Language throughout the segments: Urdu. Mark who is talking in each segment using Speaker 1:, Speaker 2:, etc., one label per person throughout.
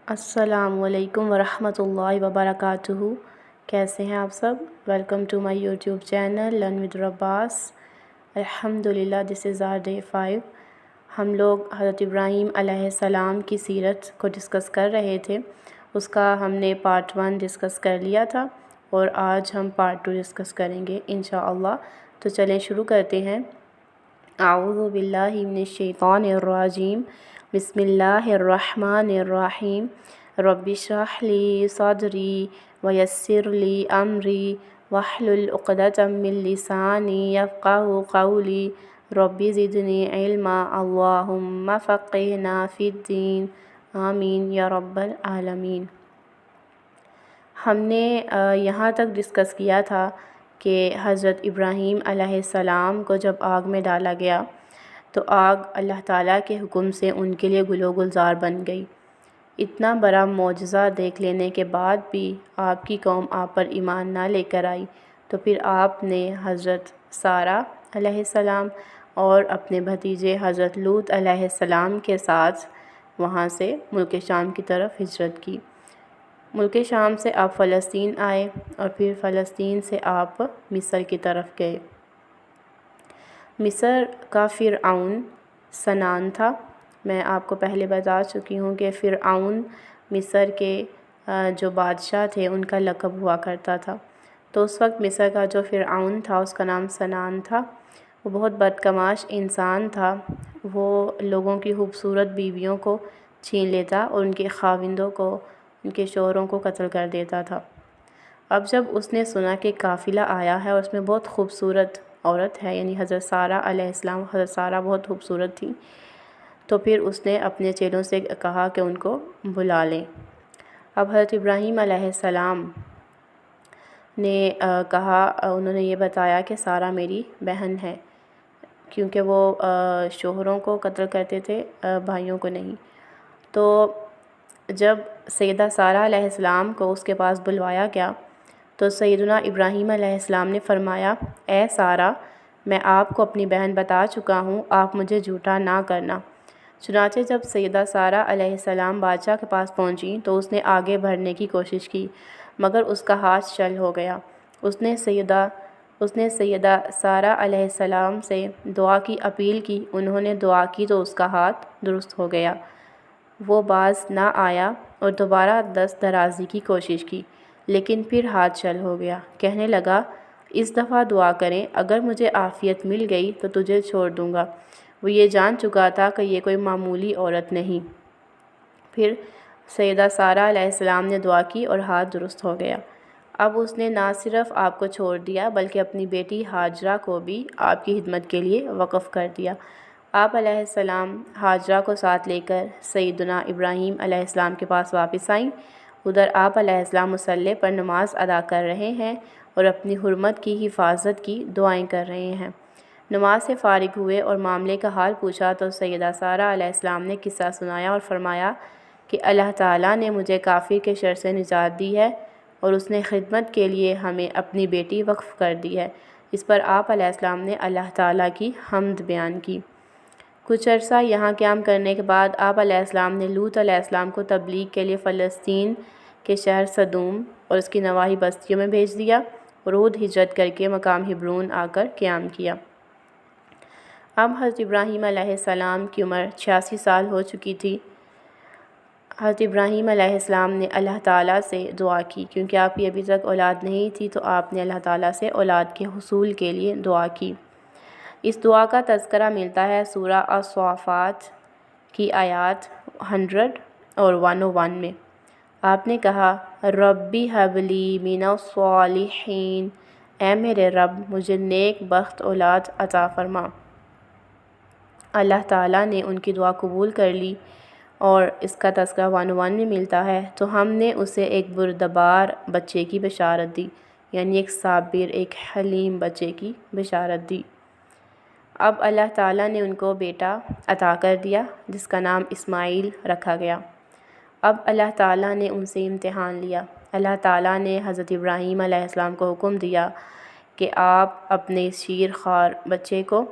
Speaker 1: السلام علیکم ورحمۃ اللہ وبرکاتہ۔ کیسے ہیں آپ سب؟ Welcome to my YouTube channel learn with رباس۔ الحمد للہ دس از آر ڈے 5۔ ہم لوگ حضرت ابراہیم علیہ السلام کی سیرت کو ڈسکس کر رہے تھے۔ اس کا ہم نے پارٹ 1 ڈسکس کر لیا تھا اور آج ہم پارٹ 2 ڈسکس کریں گے انشاءاللہ۔ تو چلیں شروع کرتے ہیں۔ اعوذ باللہ من الشیطان الرجیم، بسم اللہ الرحمن الرحیم۔ رب اشرح لی صدری ویسر لی امری واحلل عقدۃ من لسانی یفقہوا قولی رب زدنی علما اللہم فقہنا فی الدین آمین یا رب العالمین۔ ہم نے یہاں تک ڈسکس کیا تھا کہ حضرت ابراہیم علیہ السلام کو جب آگ میں ڈالا گیا تو آگ اللہ تعالیٰ کے حکم سے ان کے لیے گل و گلزار بن گئی۔ اتنا بڑا معجزہ دیکھ لینے کے بعد بھی آپ کی قوم آپ پر ایمان نہ لے کر آئی، تو پھر آپ نے حضرت سارہ علیہ السلام اور اپنے بھتیجے حضرت لوط علیہ السلام کے ساتھ وہاں سے ملک شام کی طرف ہجرت کی۔ ملک شام سے آپ فلسطین آئے اور پھر فلسطین سے آپ مصر کی طرف گئے۔ مصر کا فرعون سنان تھا۔ میں آپ کو پہلے بتا چکی ہوں کہ فرعون مصر کے جو بادشاہ تھے ان کا لقب ہوا کرتا تھا۔ تو اس وقت مصر کا جو فرعون تھا اس کا نام سنان تھا۔ وہ بہت بدکماش انسان تھا۔ وہ لوگوں کی خوبصورت بیویوں کو چھین لیتا اور ان کے خاوندوں کو، ان کے شوہروں کو قتل کر دیتا تھا۔ اب جب اس نے سنا کہ قافلہ آیا ہے اور اس میں بہت خوبصورت عورت ہے، یعنی حضرت سارہ علیہ السلام، حضرت سارہ بہت خوبصورت تھی، تو پھر اس نے اپنے چیلوں سے کہا کہ ان کو بلا لیں۔ اب حضرت ابراہیم علیہ السلام نے کہا، انہوں نے یہ بتایا کہ سارہ میری بہن ہے، کیونکہ وہ شوہروں کو قتل کرتے تھے، بھائیوں کو نہیں۔ تو جب سیدہ سارہ علیہ السلام کو اس کے پاس بلوایا گیا تو سیدنا ابراہیم علیہ السلام نے فرمایا، اے سارہ، میں آپ کو اپنی بہن بتا چکا ہوں، آپ مجھے جھوٹا نہ کرنا۔ چنانچہ جب سیدہ سارہ علیہ السلام بادشاہ کے پاس پہنچی تو اس نے آگے بڑھنے کی کوشش کی، مگر اس کا ہاتھ شل ہو گیا۔ اس نے سیدہ سارہ علیہ السلام سے دعا کی اپیل کی، انہوں نے دعا کی تو اس کا ہاتھ درست ہو گیا۔ وہ باز نہ آیا اور دوبارہ دست درازی کی کوشش کی، لیکن پھر ہاتھ شل ہو گیا۔ کہنے لگا، اس دفعہ دعا کریں، اگر مجھے عافیت مل گئی تو تجھے چھوڑ دوں گا۔ وہ یہ جان چکا تھا کہ یہ کوئی معمولی عورت نہیں۔ پھر سیدہ سارہ علیہ السلام نے دعا کی اور ہاتھ درست ہو گیا۔ اب اس نے نہ صرف آپ کو چھوڑ دیا بلکہ اپنی بیٹی ہاجرہ کو بھی آپ کی خدمت کے لیے وقف کر دیا۔ آپ علیہ السلام ہاجرہ کو ساتھ لے کر سیدنا ابراہیم علیہ السلام کے پاس واپس آئیں۔ ادھر آپ علیہ السلام مصلی پر نماز ادا کر رہے ہیں اور اپنی حرمت کی حفاظت کی دعائیں کر رہے ہیں۔ نماز سے فارغ ہوئے اور معاملے کا حال پوچھا تو سیدہ سارہ علیہ السلام نے قصہ سنایا اور فرمایا کہ اللہ تعالیٰ نے مجھے کافر کے شر سے نجات دی ہے اور اس نے خدمت کے لیے ہمیں اپنی بیٹی وقف کر دی ہے۔ اس پر آپ علیہ السلام نے اللہ تعالیٰ کی حمد بیان کی۔ کچھ عرصہ یہاں قیام کرنے کے بعد آپ علیہ السلام نے لوط علیہ السلام کو تبلیغ کے لیے فلسطین کے شہر صدوم اور اس کی نواحی بستیوں میں بھیج دیا اور خود ہجرت کر کے مقام ہبرون آ کر قیام کیا۔ اب حضرت ابراہیم علیہ السلام کی عمر 86 سال ہو چکی تھی۔ حضرت ابراہیم علیہ السلام نے اللہ تعالیٰ سے دعا کی، کیونکہ آپ کی ابھی تک اولاد نہیں تھی تو آپ نے اللہ تعالیٰ سے اولاد کے حصول کے لیے دعا کی۔ اس دعا کا تذکرہ ملتا ہے سورہ الصافات کی آیات 100 اور 101 میں۔ آپ نے کہا، ربی ہب لی من الصالحین، اے میرے رب مجھے نیک بخت اولاد عطا فرما۔ اللہ تعالیٰ نے ان کی دعا قبول کر لی اور اس کا تذکرہ 101 میں ملتا ہے۔ تو ہم نے اسے ایک بردبار بچے کی بشارت دی، یعنی ایک صابر، ایک حلیم بچے کی بشارت دی۔ اب اللہ تعالیٰ نے ان کو بیٹا عطا کر دیا جس کا نام اسماعیل رکھا گیا۔ اب اللہ تعالیٰ نے ان سے امتحان لیا۔ اللہ تعالیٰ نے حضرت ابراہیم علیہ السلام کو حکم دیا کہ آپ اپنے اس شیر خوار بچے کو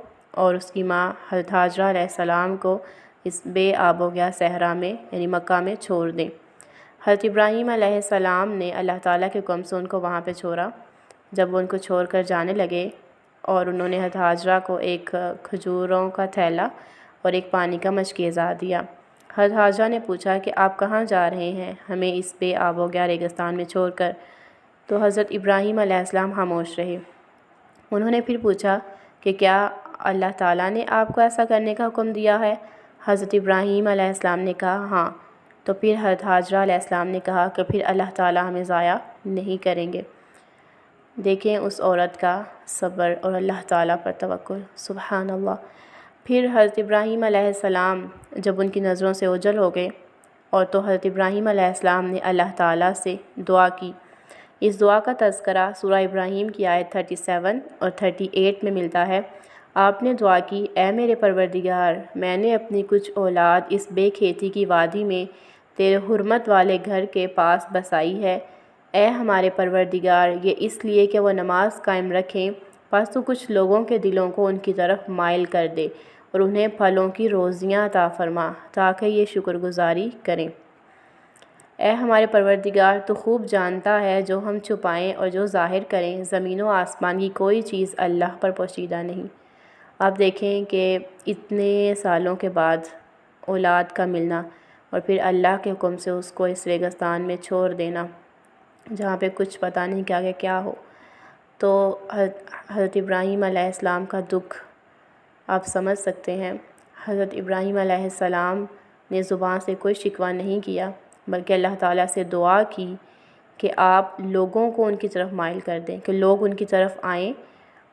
Speaker 1: اور اس کی ماں حضرت ہاجرہ علیہ السلام کو اس بے آب و گیا صحرا میں یعنی مکہ میں چھوڑ دیں۔ حضرت ابراہیم علیہ السلام نے اللہ تعالیٰ کے حکم سے ان کو وہاں پہ چھوڑا۔ جب وہ ان کو چھوڑ کر جانے لگے اور انہوں نے حضرت حاجرہ کو ایک کھجوروں کا تھیلا اور ایک پانی کا مشکیزہ دیا۔ حضرت حاجرہ نے پوچھا کہ آپ کہاں جا رہے ہیں ہمیں اس بے آب و گیا ریگستان میں چھوڑ کر؟ تو حضرت ابراہیم علیہ السلام خاموش رہے۔ انہوں نے پھر پوچھا کہ کیا اللہ تعالیٰ نے آپ کو ایسا کرنے کا حکم دیا ہے؟ حضرت ابراہیم علیہ السلام نے کہا ہاں۔ تو پھر حضرت حاجرہ علیہ السلام نے کہا کہ پھر اللہ تعالیٰ ہمیں ضائع نہیں کریں گے۔ دیکھیں اس عورت کا صبر اور اللہ تعالیٰ پر توکل، سبحان اللہ۔ پھر حضرت ابراہیم علیہ السلام جب ان کی نظروں سے اوجھل ہو گئے اور تو حضرت ابراہیم علیہ السلام نے اللہ تعالیٰ سے دعا کی۔ اس دعا کا تذکرہ سورہ ابراہیم کی آیت 37 اور 38 میں ملتا ہے۔ آپ نے دعا کی، اے میرے پروردگار، میں نے اپنی کچھ اولاد اس بے کھیتی کی وادی میں تیرے حرمت والے گھر کے پاس بسائی ہے۔ اے ہمارے پروردگار، یہ اس لیے کہ وہ نماز قائم رکھیں، پس تو کچھ لوگوں کے دلوں کو ان کی طرف مائل کر دے اور انہیں پھلوں کی روزیاں عطا فرما تاکہ یہ شکر گزاری کریں۔ اے ہمارے پروردگار، تو خوب جانتا ہے جو ہم چھپائیں اور جو ظاہر کریں، زمین و آسمان کی کوئی چیز اللہ پر پوشیدہ نہیں۔ آپ دیکھیں کہ اتنے سالوں کے بعد اولاد کا ملنا اور پھر اللہ کے حکم سے اس کو اس ریگستان میں چھوڑ دینا جہاں پہ کچھ پتہ نہیں کہ آگے کیا ہو۔ تو حضرت ابراہیم علیہ السلام کا دکھ آپ سمجھ سکتے ہیں۔ حضرت ابراہیم علیہ السلام نے زبان سے کوئی شکوہ نہیں کیا بلکہ اللہ تعالیٰ سے دعا کی کہ آپ لوگوں کو ان کی طرف مائل کر دیں، کہ لوگ ان کی طرف آئیں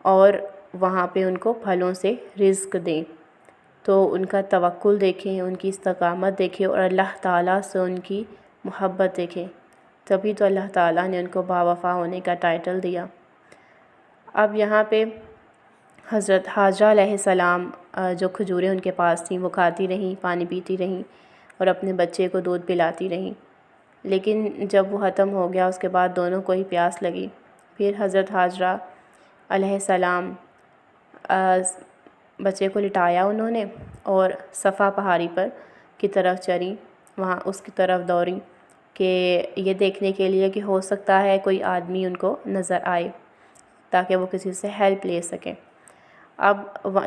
Speaker 1: اور وہاں پہ ان کو پھلوں سے رزق دیں۔ تو ان کا توکل دیکھیں، ان کی استقامت دیکھیں اور اللہ تعالیٰ سے ان کی محبت دیکھیں، تبھی تو اللہ تعالیٰ نے ان کو باوفا ہونے کا ٹائٹل دیا۔ اب یہاں پہ حضرت حاجرہ علیہ السلام جو کھجوریں ان کے پاس تھیں وہ کھاتی رہیں، پانی پیتی رہیں اور اپنے بچے کو دودھ پلاتی رہیں، لیکن جب وہ ختم ہو گیا اس کے بعد دونوں کو ہی پیاس لگی۔ پھر حضرت حاجرہ علیہ السلام بچے کو لٹایا انہوں نے اور صفا پہاڑی پر کی طرف چلیں، وہاں اس کی طرف دوڑیں کہ یہ دیکھنے کے لیے کہ ہو سکتا ہے کوئی آدمی ان کو نظر آئے تاکہ وہ کسی سے ہیلپ لے سکیں۔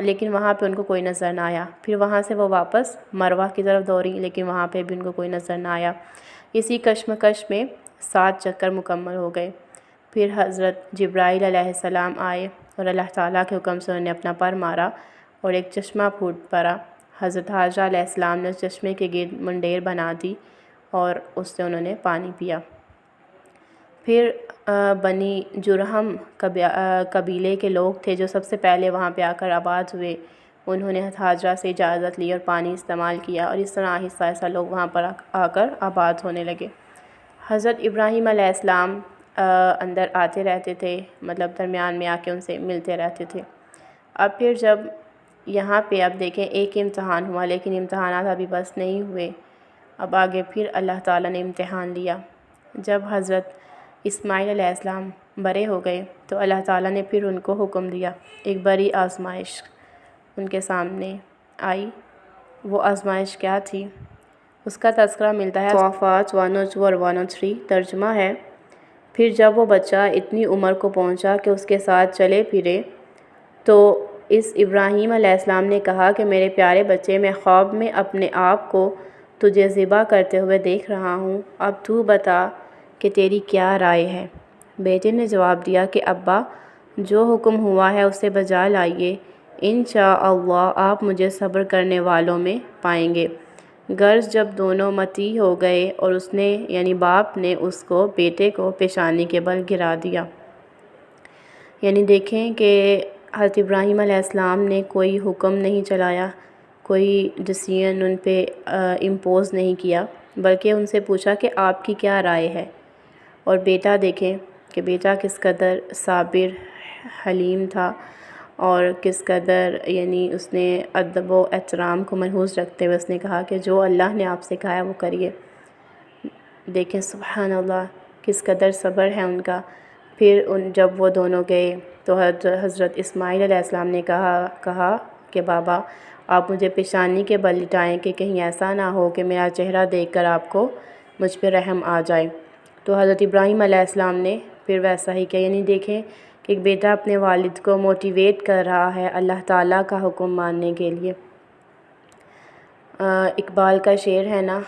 Speaker 1: لیکن وہاں پہ ان کو کوئی نظر نہ آیا۔ پھر وہاں سے وہ واپس مروہ کی طرف دوڑیں لیکن وہاں پہ بھی ان کو کوئی نظر نہ آیا۔ اسی کشمکش میں 7 چکر مکمل ہو گئے۔ پھر حضرت جبرائیل علیہ السلام آئے اور اللہ تعالیٰ کے حکم سے انہوں نے اپنا پر مارا اور ایک چشمہ پھوٹ پڑا۔ حضرت حاجرہ علیہ السلام نے اس چشمے کے گرد منڈیر بنا دی اور اس سے انہوں نے پانی پیا۔ پھر بنی جرہم قبیلے کے لوگ تھے جو سب سے پہلے وہاں پہ آ کر آباد ہوئے، انہوں نے حضرت حاجرہ سے اجازت لی اور پانی استعمال کیا اور اس طرح آہستہ آہستہ لوگ وہاں پر آ کر آباد ہونے لگے۔ حضرت ابراہیم علیہ السلام اندر آتے رہتے تھے، مطلب درمیان میں آ کے ان سے ملتے رہتے تھے۔ اب پھر جب یہاں پہ اب دیکھیں ایک امتحان ہوا لیکن امتحانات ابھی بس نہیں ہوئے، اب آگے پھر اللہ تعالیٰ نے امتحان لیا۔ جب حضرت اسماعیل علیہ السلام بڑے ہو گئے تو اللہ تعالیٰ نے پھر ان کو حکم دیا، ایک بڑی آزمائش ان کے سامنے آئی۔ وہ آزمائش کیا تھی اس کا تذکرہ ملتا ہے صافات 102 اور 103، ترجمہ ہے، پھر جب وہ بچہ اتنی عمر کو پہنچا کہ اس کے ساتھ چلے پھرے تو اس ابراہیم علیہ السلام نے کہا کہ میرے پیارے بچے، میں خواب میں اپنے آپ کو تجھے ذبح کرتے ہوئے دیکھ رہا ہوں، اب تو بتا کہ تیری کیا رائے ہے؟ بیٹے نے جواب دیا کہ ابا، جو حکم ہوا ہے اسے بجا لائیے، انشاءاللہ آپ مجھے صبر کرنے والوں میں پائیں گے۔ غرض جب دونوں متی ہو گئے اور اس نے یعنی باپ نے اس کو بیٹے کو پیشانی کے بل گرا دیا۔ یعنی دیکھیں کہ حضرت ابراہیم علیہ السلام نے کوئی حکم نہیں چلایا، کوئی ڈیسیژن ان پہ امپوز نہیں کیا، بلکہ ان سے پوچھا کہ آپ کی کیا رائے ہے۔ اور بیٹا دیکھیں کہ بیٹا کس قدر صابر حلیم تھا اور کس قدر یعنی اس نے ادب و احترام کو ملحوظ رکھتے ہوئے اس نے کہا کہ جو اللہ نے آپ سے کہا ہے وہ کریے۔ دیکھیں سبحان اللہ کس قدر صبر ہے ان کا۔ پھر جب وہ دونوں گئے تو حضرت اسماعیل علیہ السلام نے کہا کہ بابا آپ مجھے پیشانی کے بل لٹائیں کہ کہیں ایسا نہ ہو کہ میرا چہرہ دیکھ کر آپ کو مجھ پہ رحم آ جائے۔ تو حضرت ابراہیم علیہ السلام نے پھر ویسا ہی کیا، یعنی دیکھیں کہ ایک بیٹا اپنے والد کو موٹیویٹ کر رہا ہے اللہ تعالیٰ کا حکم ماننے کے لیے۔ اقبال کا شعر ہے نا،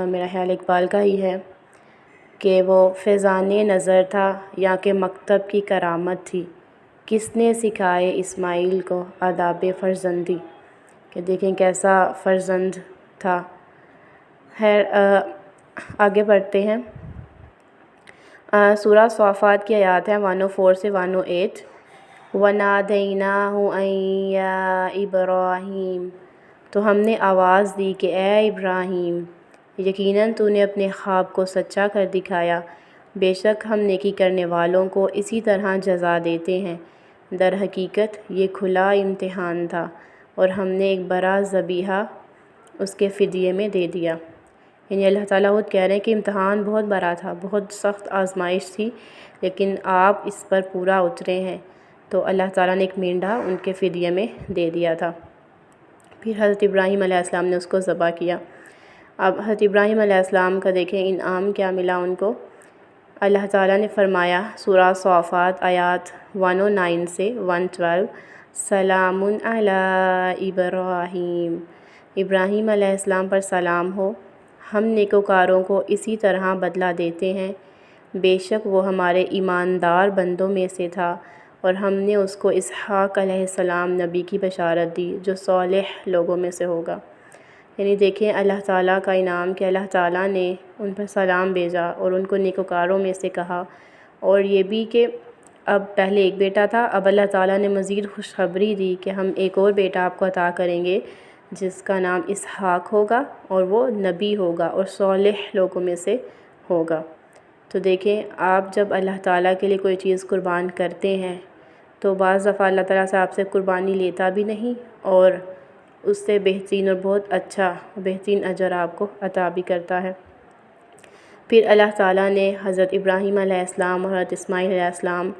Speaker 1: میرا خیال اقبال کا ہی ہے کہ وہ فیضان نظر تھا یا کہ مکتب کی کرامت تھی، کس نے سکھائے اسماعیل کو آداب فرزندی، کہ دیکھیں کیسا فرزند تھا۔ خیر آگے بڑھتے ہیں۔ سورہ صافات کی آیات ہیں 104 سے 108۔ وَنَادَيْنَاهُ أَن يَا إِبْرَاهِيمُ، تو ہم نے آواز دی کہ اے ابراہیم، یقیناً تو نے اپنے خواب کو سچا کر دکھایا، بے شک ہم نیکی کرنے والوں کو اسی طرح جزا دیتے ہیں۔ در حقیقت یہ کھلا امتحان تھا اور ہم نے ایک بڑا ذبیحہ اس کے فدیے میں دے دیا۔ یعنی اللہ تعالیٰ خود کہہ رہے ہیں کہ امتحان بہت بڑا تھا، بہت سخت آزمائش تھی، لیکن آپ اس پر پورا اترے ہیں، تو اللہ تعالیٰ نے ایک مینڈھا ان کے فدیے میں دے دیا تھا۔ پھر حضرت ابراہیم علیہ السلام نے اس کو ذبح کیا۔ اب حضرت ابراہیم علیہ السلام کا دیکھیں انعام کیا ملا ان کو۔ اللہ تعالیٰ نے فرمایا سورہ صافات آیات 109 سے 112، سلام علی ابراہیم، ابراہیم علیہ السلام پر سلام ہو، ہم نیکوکاروں کو اسی طرح بدلہ دیتے ہیں، بے شک وہ ہمارے ایماندار بندوں میں سے تھا، اور ہم نے اس کو اسحاق علیہ السلام نبی کی بشارت دی جو صالح لوگوں میں سے ہوگا۔ یعنی دیکھیں اللہ تعالیٰ کا انعام کہ اللہ تعالیٰ نے ان پر سلام بھیجا اور ان کو نیکوکاروں میں سے کہا، اور یہ بھی کہ اب پہلے ایک بیٹا تھا، اب اللہ تعالیٰ نے مزید خوشخبری دی کہ ہم ایک اور بیٹا آپ کو عطا کریں گے جس کا نام اسحاق ہوگا، اور وہ نبی ہوگا اور صالح لوگوں میں سے ہوگا۔ تو دیکھیں آپ جب اللہ تعالیٰ کے لیے کوئی چیز قربان کرتے ہیں تو بعض دفعہ اللہ تعالیٰ سے آپ سے قربانی لیتا بھی نہیں، اور اس سے بہترین اور بہت اچھا بہترین اجر آپ کو عطا بھی کرتا ہے۔ پھر اللہ تعالیٰ نے حضرت ابراہیم علیہ السلام اور حضرت اسماعیل علیہ السلام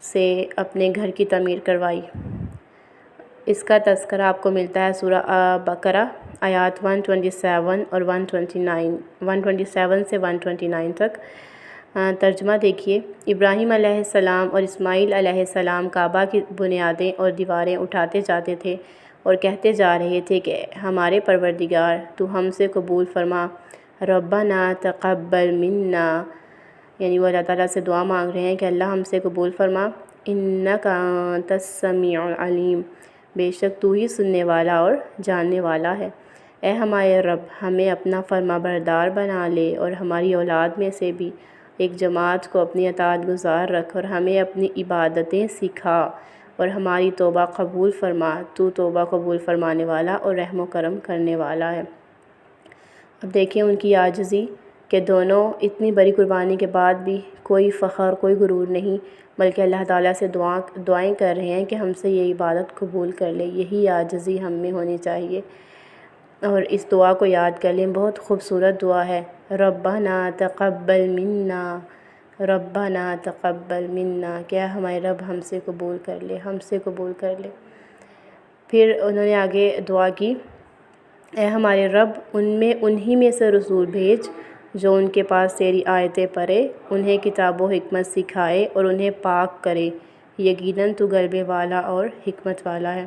Speaker 1: سے اپنے گھر کی تعمیر کروائی۔ اس کا تذکرہ آپ کو ملتا ہے سورہ بقرہ آیات 127 اور 127 سے 129 تک۔ ترجمہ دیکھیے، ابراہیم علیہ السلام اور اسماعیل علیہ السلام کعبہ کی بنیادیں اور دیواریں اٹھاتے جاتے تھے اور کہتے جا رہے تھے کہ ہمارے پروردگار تو ہم سے قبول فرما، ربنا تقبل منا، یعنی وہ اللہ تعالیٰ سے دعا مانگ رہے ہیں کہ اللہ ہم سے قبول فرما، انک انت السمیع العلیم، بے شک تو ہی سننے والا اور جاننے والا ہے۔ اے ہمارے رب، ہمیں اپنا فرما بردار بنا لے اور ہماری اولاد میں سے بھی ایک جماعت کو اپنی اطاعت گزار رکھ، اور ہمیں اپنی عبادتیں سکھا اور ہماری توبہ قبول فرما، تو توبہ قبول فرمانے والا اور رحم و کرم کرنے والا ہے۔ اب دیکھیں ان کی عاجزی کہ دونوں اتنی بڑی قربانی کے بعد بھی کوئی فخر کوئی غرور نہیں، بلکہ اللہ تعالیٰ سے دعائیں کر رہے ہیں کہ ہم سے یہ عبادت قبول کر لے۔ یہی عاجزی ہم میں ہونی چاہیے، اور اس دعا کو یاد کر لیں، بہت خوبصورت دعا ہے، ربنا تقبل منا، ربنا تقبل منا، کیا ہمارے رب ہم سے قبول کر لے، ہم سے قبول کر لے۔ پھر انہوں نے آگے دعا کی، اے ہمارے رب انہی میں سے رسول بھیج جو ان کے پاس تیری آیتیں پڑھے، انہیں کتاب و حکمت سکھائے اور انہیں پاک کرے، یقیناً تو غلبے والا اور حکمت والا ہے۔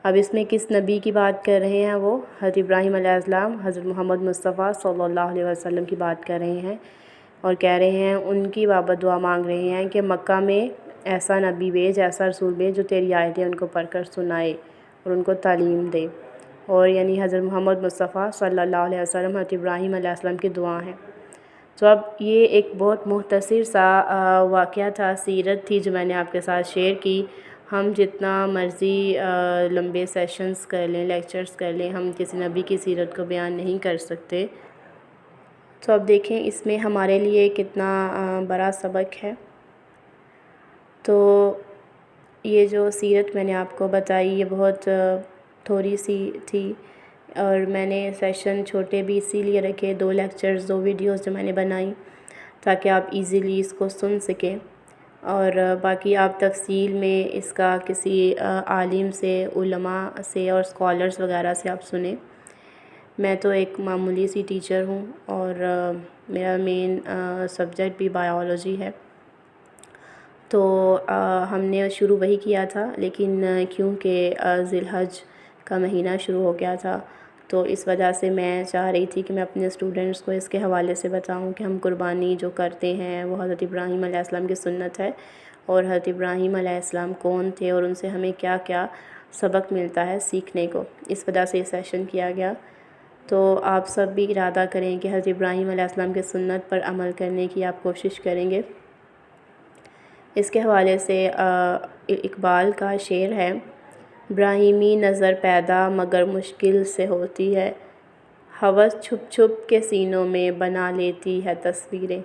Speaker 1: اب اس میں کس نبی کی بات کر رہے ہیں؟ وہ حضرت ابراہیم علیہ السلام، حضرت محمد مصطفیٰ صلی اللہ علیہ وسلم کی بات کر رہے ہیں، اور کہہ رہے ہیں ان کی بابت دعا مانگ رہے ہیں کہ مکہ میں ایسا نبی بھیج، ایسا رسول بھیج جو تیری آیتیں ان کو پڑھ کر سنائے اور ان کو تعلیم دے، اور یعنی حضرت محمد مصطفیٰ صلی اللہ علیہ وسلم حضرت ابراہیم علیہ السلام کی دعا ہیں۔ تو اب یہ ایک بہت مختصر سا واقعہ تھا، سیرت تھی جو میں نے آپ کے ساتھ شیئر کی۔ ہم جتنا مرضی لمبے سیشنز کر لیں، لیکچرز کر لیں، ہم کسی نبی کی سیرت کو بیان نہیں کر سکتے۔ تو اب دیکھیں اس میں ہمارے لیے کتنا بڑا سبق ہے۔ تو یہ جو سیرت میں نے آپ کو بتائی یہ بہت تھوڑی سی تھی، اور میں نے سیشن چھوٹے بھی اسی لیے رکھے، 2 لیکچرز 2 ویڈیوز جو میں نے بنائی تاکہ آپ ایزیلی اس کو سن سکیں، اور باقی آپ تفصیل میں اس کا کسی عالم سے، علماء سے اور اسکالرز وغیرہ سے آپ سنیں۔ میں تو ایک معمولی سی ٹیچر ہوں اور میرا مین سبجیکٹ بھی بایولوجی ہے، تو ہم نے شروع وہی کیا تھا، لیکن کیونکہ ذی الحج کا مہینہ شروع ہو گیا تھا تو اس وجہ سے میں چاہ رہی تھی کہ میں اپنے اسٹوڈنٹس کو اس کے حوالے سے بتاؤں کہ ہم قربانی جو کرتے ہیں وہ حضرت ابراہیم علیہ السلام کی سنت ہے، اور حضرت ابراہیم علیہ السلام کون تھے اور ان سے ہمیں کیا کیا سبق ملتا ہے سیکھنے کو۔ اس وجہ سے یہ سیشن کیا گیا۔ تو آپ سب بھی ارادہ کریں کہ حضرت ابراہیم علیہ السلام کی سنت پر عمل کرنے کی آپ کوشش کریں گے۔ اس کے حوالے سے اقبال کا شعر ہے، ابراہیمی نظر پیدا مگر مشکل سے ہوتی ہے، ہوس چھپ چھپ کے سینوں میں بنا لیتی ہے تصویریں،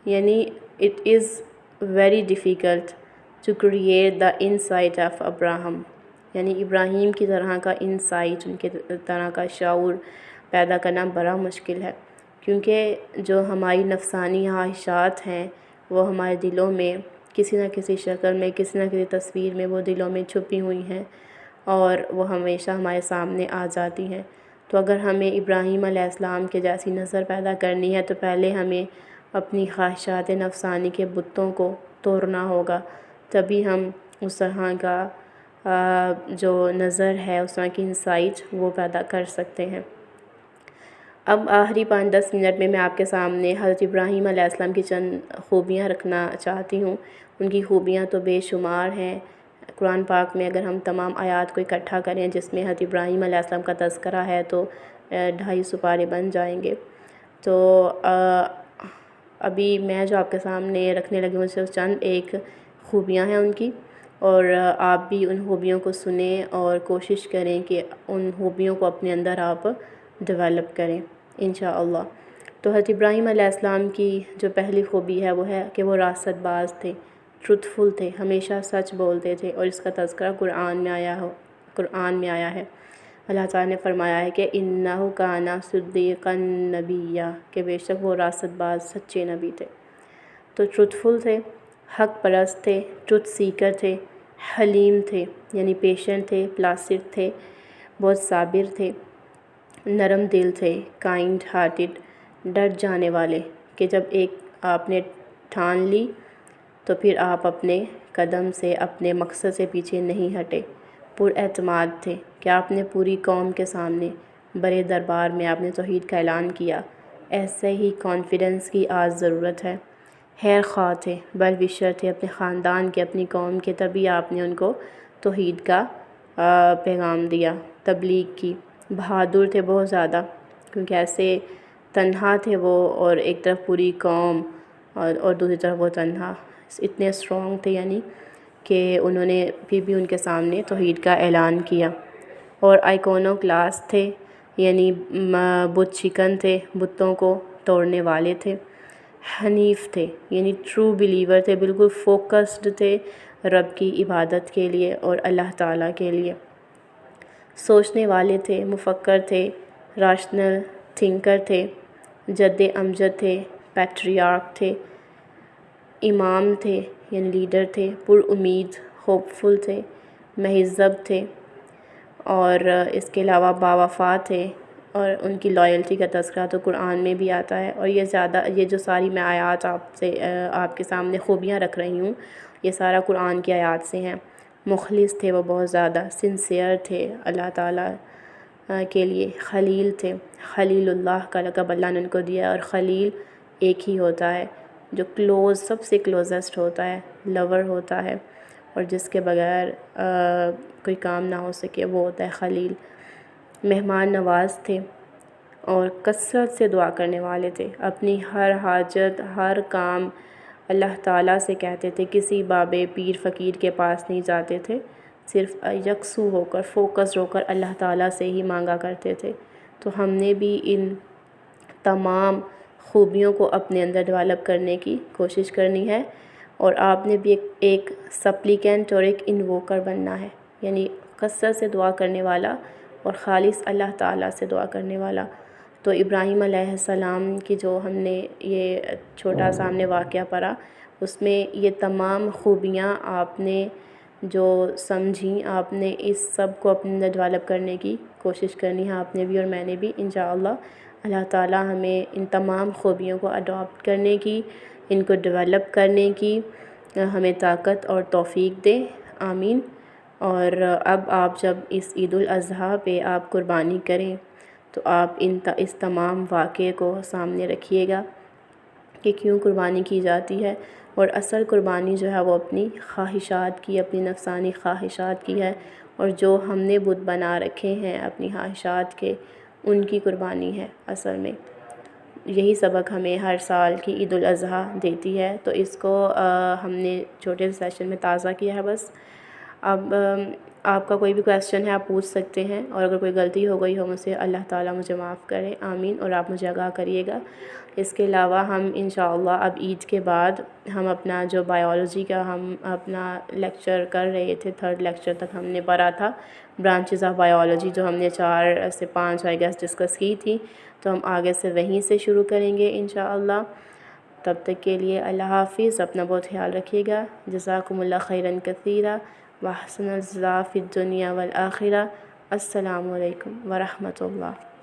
Speaker 1: یعنی it is very difficult to create the insight of Abraham, یعنی ابراہیم کی طرح کا انسائٹ، ان کے طرح کا شعور پیدا کرنا بڑا مشکل ہے، کیونکہ جو ہماری نفسانی خواہشات ہیں وہ ہمارے دلوں میں کسی نہ کسی شکل میں، کسی نہ کسی تصویر میں وہ دلوں میں چھپی ہوئی ہیں اور وہ ہمیشہ ہمارے سامنے آ جاتی ہیں۔ تو اگر ہمیں ابراہیم علیہ السلام کے جیسی نظر پیدا کرنی ہے تو پہلے ہمیں اپنی خواہشات نفسانی کے بتوں کو توڑنا ہوگا، تبھی ہم اس طرح کا جو نظر ہے، اس طرح کی انسائٹ وہ پیدا کر سکتے ہیں۔ اب آخری 5-10 منٹ میں آپ کے سامنے حضرت ابراہیم علیہ السلام کی چند خوبیاں رکھنا چاہتی ہوں۔ ان کی خوبیاں تو بے شمار ہیں، قرآن پاک میں اگر ہم تمام آیات کو اکٹھا کریں جس میں حضرت ابراہیم علیہ السلام کا تذکرہ ہے تو 250 پارے بن جائیں گے۔ تو ابھی میں جو آپ کے سامنے رکھنے لگی ہوں صرف چند ایک خوبیاں ہیں ان کی، اور آپ بھی ان خوبیوں کو سنیں اور کوشش کریں کہ ان خوبیوں کو اپنے اندر آپ ڈیولپ کریں انشاءاللہ۔ تو حضرت ابراہیم علیہ السلام کی جو پہلی خوبی ہے وہ ہے کہ وہ راست باز تھے، ٹروتھفل تھے، ہمیشہ سچ بولتے تھے، اور اس کا تذکرہ قرآن میں آیا ہے۔ اللہ تعالیٰ نے فرمایا ہے کہ اِنَّهُ كَانَ صِدِّيقًا نَبِيًّا، کہ بے شک وہ راست باز سچے نبی تھے۔ تو ٹروتھفل تھے، حق پرست تھے، ٹروتھ سیکر تھے، حلیم تھے یعنی پیشنٹ تھے، پلاسڈ تھے، بہت صابر تھے، نرم دل تھے، کائنڈ ہارٹڈ، ڈٹ جانے والے، کہ جب ایک آپ نے ٹھان لی تو پھر آپ اپنے قدم سے اپنے مقصد سے پیچھے نہیں ہٹے، پر اعتماد تھے کہ آپ نے پوری قوم کے سامنے بڑے دربار میں آپ نے توحید کا اعلان کیا۔ ایسے ہی کانفیڈنس کی آج ضرورت ہے۔ خیر خواہ تھے، ویل وشر تھے اپنے خاندان کے، اپنی قوم کے، تبھی آپ نے ان کو توحید کا پیغام دیا، تبلیغ کی۔ بہادر تھے بہت زیادہ، کیونکہ ایسے تنہا تھے وہ، اور ایک طرف پوری قوم اور دوسری طرف وہ تنہا، اتنے اسٹرانگ تھے یعنی کہ انہوں نے پھر بھی ان کے سامنے توحید کا اعلان کیا۔ اور آئیکونو کلاس تھے، یعنی بت شکن تھے، بتوں کو توڑنے والے تھے۔ حنیف تھے یعنی ٹرو بلیور تھے، بالکل فوکسڈ تھے رب کی عبادت کے لیے اور اللہ تعالیٰ کے لیے۔ سوچنے والے تھے، مفکر تھے، راشنل تھنکر تھے، جد امجد تھے، پیٹریارک تھے، امام تھے یعنی لیڈر تھے، پر امید، ہوپ فل تھے، مہذب تھے، اور اس کے علاوہ باوفا تھے، اور ان کی لائلٹی کا تذکرہ تو قرآن میں بھی آتا ہے۔ اور یہ جو ساری میں آیات آپ کے سامنے خوبیاں رکھ رہی ہوں، یہ سارا قرآن کی آیات سے ہیں۔ مخلص تھے وہ بہت زیادہ، سنسیئر تھے اللہ تعالیٰ کے لیے۔ خلیل تھے، خلیل اللہ کا لقب اللہ نے ان کو دیا، اور خلیل ایک ہی ہوتا ہے جو سب سے کلوزسٹ ہوتا ہے، لور ہوتا ہے، اور جس کے بغیر کوئی کام نہ ہو سکے وہ ہوتا ہے خلیل۔ مہمان نواز تھے اور کثرت سے دعا کرنے والے تھے، اپنی ہر حاجت، ہر کام اللہ تعالیٰ سے کہتے تھے، کسی بابے پیر فقیر کے پاس نہیں جاتے تھے، صرف یکسو ہو کر، فوکس ہو کر اللہ تعالیٰ سے ہی مانگا کرتے تھے۔ تو ہم نے بھی ان تمام خوبیوں کو اپنے اندر ڈیولپ کرنے کی کوشش کرنی ہے، اور آپ نے بھی ایک سپلیکینٹ اور ایک انووکر بننا ہے، یعنی کثرت سے دعا کرنے والا اور خالص اللہ تعالیٰ سے دعا کرنے والا۔ تو ابراہیم علیہ السلام کی جو ہم نے یہ چھوٹا سا ہم نے واقعہ پڑھا، اس میں یہ تمام خوبیاں آپ نے جو سمجھیں، آپ نے اس سب کو اپنے اندر ڈیولپ کرنے کی کوشش کرنی ہے آپ نے بھی اور میں نے بھی انشاءاللہ۔ اللہ تعالیٰ ہمیں ان تمام خوبیوں کو اڈاپٹ کرنے کی، ان کو ڈیولپ کرنے کی ہمیں طاقت اور توفیق دے، آمین۔ اور اب آپ جب اس عید الاضحیٰ پہ آپ قربانی کریں تو آپ اس تمام واقعے کو سامنے رکھیے گا کہ کیوں قربانی کی جاتی ہے، اور اصل قربانی جو ہے وہ اپنی خواہشات کی، اپنی نفسانی خواہشات کی ہے، اور جو ہم نے بت بنا رکھے ہیں اپنی خواہشات کے، ان کی قربانی ہے اصل میں۔ یہی سبق ہمیں ہر سال کی عید الاضحیٰ دیتی ہے، تو اس کو ہم نے چھوٹے سے سیشن میں تازہ کیا ہے بس۔ اب آپ کا کوئی بھی کویسچن ہے آپ پوچھ سکتے ہیں، اور اگر کوئی غلطی ہو گئی ہو مجھ سے، اللہ تعالیٰ مجھے معاف کرے، آمین، اور آپ مجھے آگاہ کریے گا۔ اس کے علاوہ ہم انشاءاللہ اب عید کے بعد ہم اپنا جو بایولوجی کا ہم اپنا لیکچر کر رہے تھے، 3rd لیکچر تک ہم نے پڑھا تھا، برانچز آف بایولوجی، جو ہم نے 4 سے 5 آئی گیس ڈسکس کی تھی، تو ہم آگے سے وہیں سے شروع کریں گے انشاءاللہ۔ تب تک کے لیے اللہ حافظ، اپنا بہت خیال رکھیے گا۔ جزاکم اللہ خیراً کثیرا وحسن الجزاء فی الدنیا والآخرہ۔ السلام علیکم ورحمۃ اللہ۔